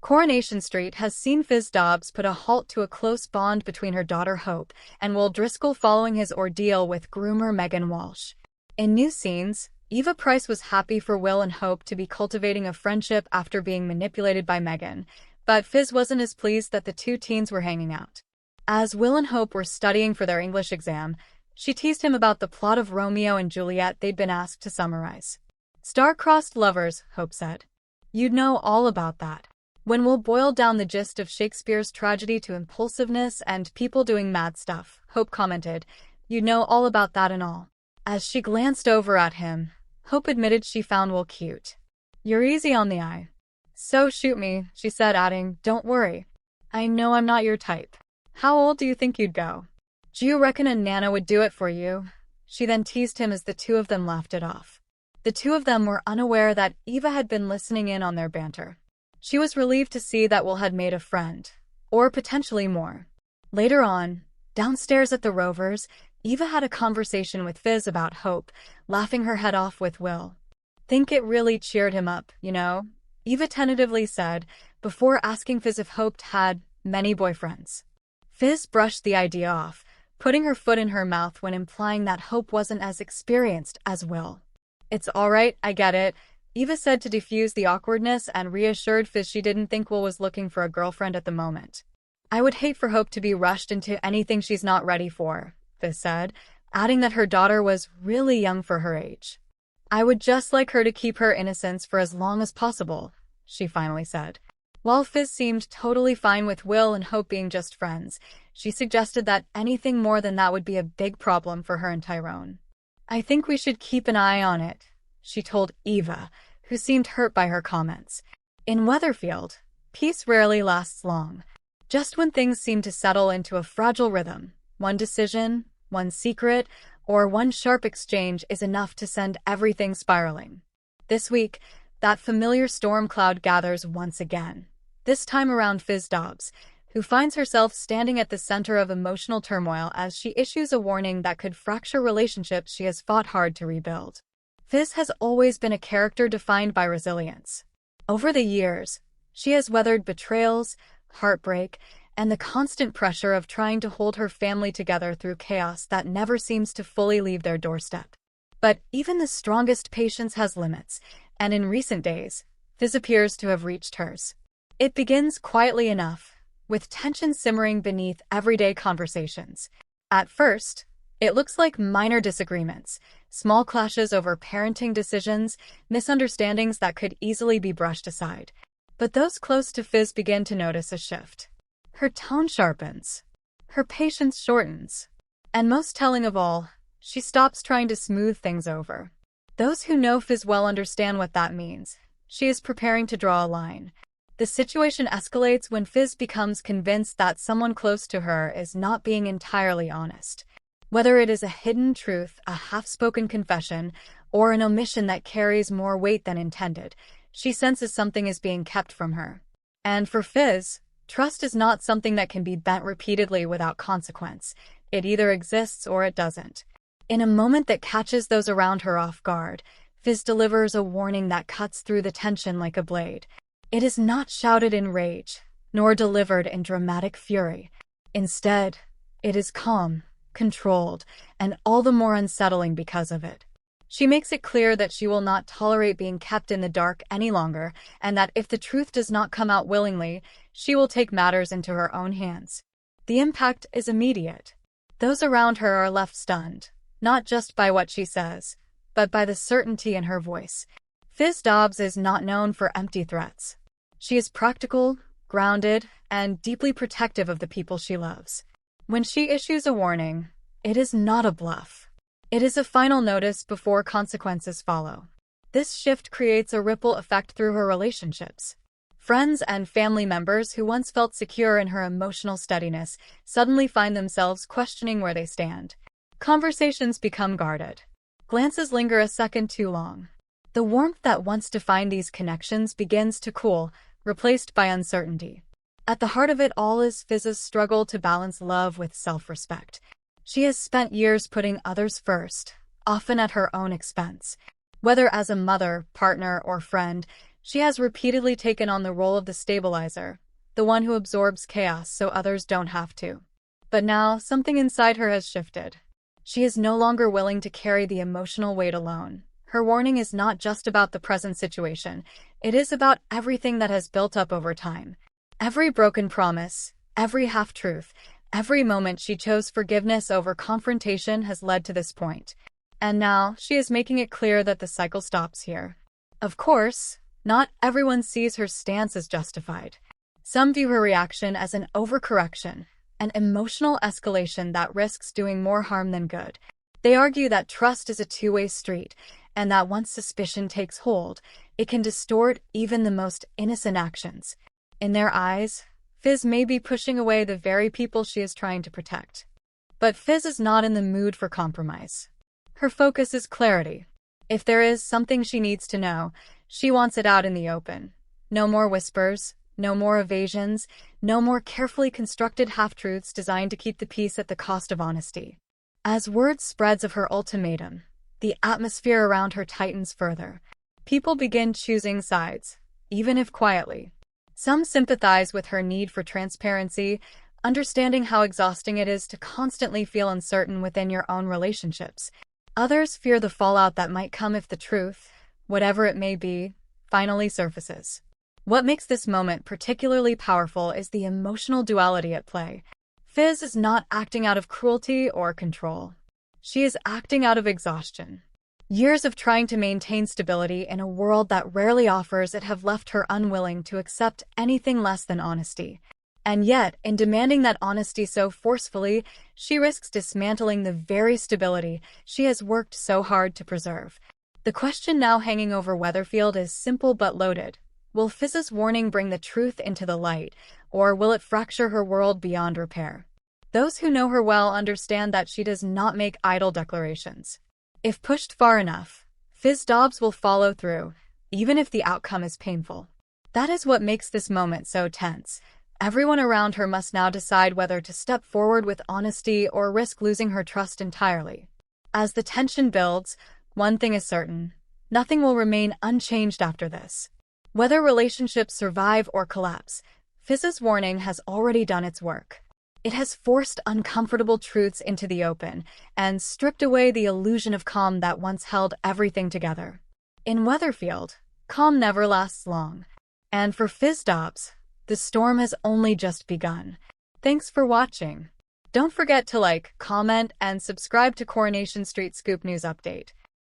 Coronation Street has seen Fiz Dobbs put a halt to a close bond between her daughter Hope and Will Driscoll following his ordeal with groomer Megan Walsh. In new scenes, Eva Price was happy for Will and Hope to be cultivating a friendship after being manipulated by Megan, but Fizz wasn't as pleased that the two teens were hanging out. As Will and Hope were studying for their English exam, she teased him about the plot of Romeo and Juliet they'd been asked to summarize. "Star-crossed lovers," Hope said. "You'd know all about that." When Will boiled down the gist of Shakespeare's tragedy to impulsiveness and people doing mad stuff, Hope commented, "You'd know all about that and all." As she glanced over at him, Hope admitted she found Will cute. "You're easy on the eye." "So shoot me," she said, adding, "Don't worry. I know I'm not your type." "How old do you think you'd go?" "Do you reckon a Nana would do it for you?" She then teased him as the two of them laughed it off. The two of them were unaware that Eva had been listening in on their banter. She was relieved to see that Will had made a friend, or potentially more. Later on, downstairs at the Rovers, Eva had a conversation with Fizz about Hope, laughing her head off with Will. "Think it really cheered him up, you know?" Eva tentatively said, before asking Fizz if Hope had many boyfriends. Fizz brushed the idea off, putting her foot in her mouth when implying that Hope wasn't as experienced as Will. "It's all right, I get it," Eva said to defuse the awkwardness and reassured Fizz she didn't think Will was looking for a girlfriend at the moment. "I would hate for Hope to be rushed into anything she's not ready for," Fizz said, adding that her daughter was really young for her age. "I would just like her to keep her innocence for as long as possible," she finally said. While Fizz seemed totally fine with Will and Hope being just friends, she suggested that anything more than that would be a big problem for her and Tyrone. "I think we should keep an eye on it," she told Eva, who seemed hurt by her comments. In Weatherfield, peace rarely lasts long. Just when things seem to settle into a fragile rhythm, one decision, one secret, or one sharp exchange is enough to send everything spiraling. This week, that familiar storm cloud gathers once again. This time around Fiz Dobbs, who finds herself standing at the center of emotional turmoil as she issues a warning that could fracture relationships she has fought hard to rebuild. Fizz has always been a character defined by resilience. Over the years, she has weathered betrayals, heartbreak, and the constant pressure of trying to hold her family together through chaos that never seems to fully leave their doorstep. But even the strongest patience has limits, and in recent days, Fizz appears to have reached hers. It begins quietly enough, with tension simmering beneath everyday conversations. At first, it looks like minor disagreements, small clashes over parenting decisions, misunderstandings that could easily be brushed aside. But those close to Fizz begin to notice a shift. Her tone sharpens. Her patience shortens. And most telling of all, she stops trying to smooth things over. Those who know Fizz well understand what that means. She is preparing to draw a line. The situation escalates when Fizz becomes convinced that someone close to her is not being entirely honest. Whether it is a hidden truth, a half-spoken confession, or an omission that carries more weight than intended, she senses something is being kept from her. And for Fizz, trust is not something that can be bent repeatedly without consequence. It either exists or it doesn't. In a moment that catches those around her off guard, Fizz delivers a warning that cuts through the tension like a blade. It is not shouted in rage, nor delivered in dramatic fury. Instead, it is calm, controlled, and all the more unsettling because of it. She makes it clear that she will not tolerate being kept in the dark any longer, and that if the truth does not come out willingly, she will take matters into her own hands. The impact is immediate. Those around her are left stunned, not just by what she says, but by the certainty in her voice. Fiz Dobbs is not known for empty threats. She is practical, grounded, and deeply protective of the people she loves. When she issues a warning, it is not a bluff. It is a final notice before consequences follow. This shift creates a ripple effect through her relationships. Friends and family members who once felt secure in her emotional steadiness suddenly find themselves questioning where they stand. Conversations become guarded. Glances linger a second too long. The warmth that once defined these connections begins to cool, replaced by uncertainty. At the heart of it all is Fizz's struggle to balance love with self-respect. She has spent years putting others first, often at her own expense. Whether as a mother, partner, or friend, She has repeatedly taken on the role of the stabilizer, the one who absorbs chaos so others don't have to. But now, something inside her has shifted. She is no longer willing to carry the emotional weight alone. Her warning is not just about the present situation, it is about everything that has built up over time. Every broken promise, every half-truth, every moment she chose forgiveness over confrontation has led to this point. And now, she is making it clear that the cycle stops here. Of course, not everyone sees her stance as justified. Some view her reaction as an overcorrection, an emotional escalation that risks doing more harm than good. They argue that trust is a two-way street, and that once suspicion takes hold, it can distort even the most innocent actions. In their eyes, Fizz may be pushing away the very people she is trying to protect. But Fizz is not in the mood for compromise. Her focus is clarity. If there is something she needs to know, she wants it out in the open. No more whispers, no more evasions, no more carefully constructed half-truths designed to keep the peace at the cost of honesty. As word spreads of her ultimatum, the atmosphere around her tightens further. People begin choosing sides, even if quietly. Some sympathize with her need for transparency, understanding how exhausting it is to constantly feel uncertain within your own relationships. Others fear the fallout that might come if the truth, whatever it may be, finally surfaces. What makes this moment particularly powerful is the emotional duality at play. Fizz is not acting out of cruelty or control. She is acting out of exhaustion. Years of trying to maintain stability in a world that rarely offers it have left her unwilling to accept anything less than honesty. And yet, in demanding that honesty so forcefully, she risks dismantling the very stability she has worked so hard to preserve. The question now hanging over Weatherfield is simple but loaded. Will Fizz's warning bring the truth into the light, or will it fracture her world beyond repair? Those who know her well understand that she does not make idle declarations. If pushed far enough, Fiz Dobbs will follow through, even if the outcome is painful. That is what makes this moment so tense. Everyone around her must now decide whether to step forward with honesty or risk losing her trust entirely. As the tension builds, one thing is certain: nothing will remain unchanged after this. Whether relationships survive or collapse, Fizz's warning has already done its work. It has forced uncomfortable truths into the open and stripped away the illusion of calm that once held everything together. In Weatherfield, calm never lasts long. And for Fiz Dobbs, the storm has only just begun. Thanks for watching. Don't forget to like, comment, and subscribe to Coronation Street Scoop News Update.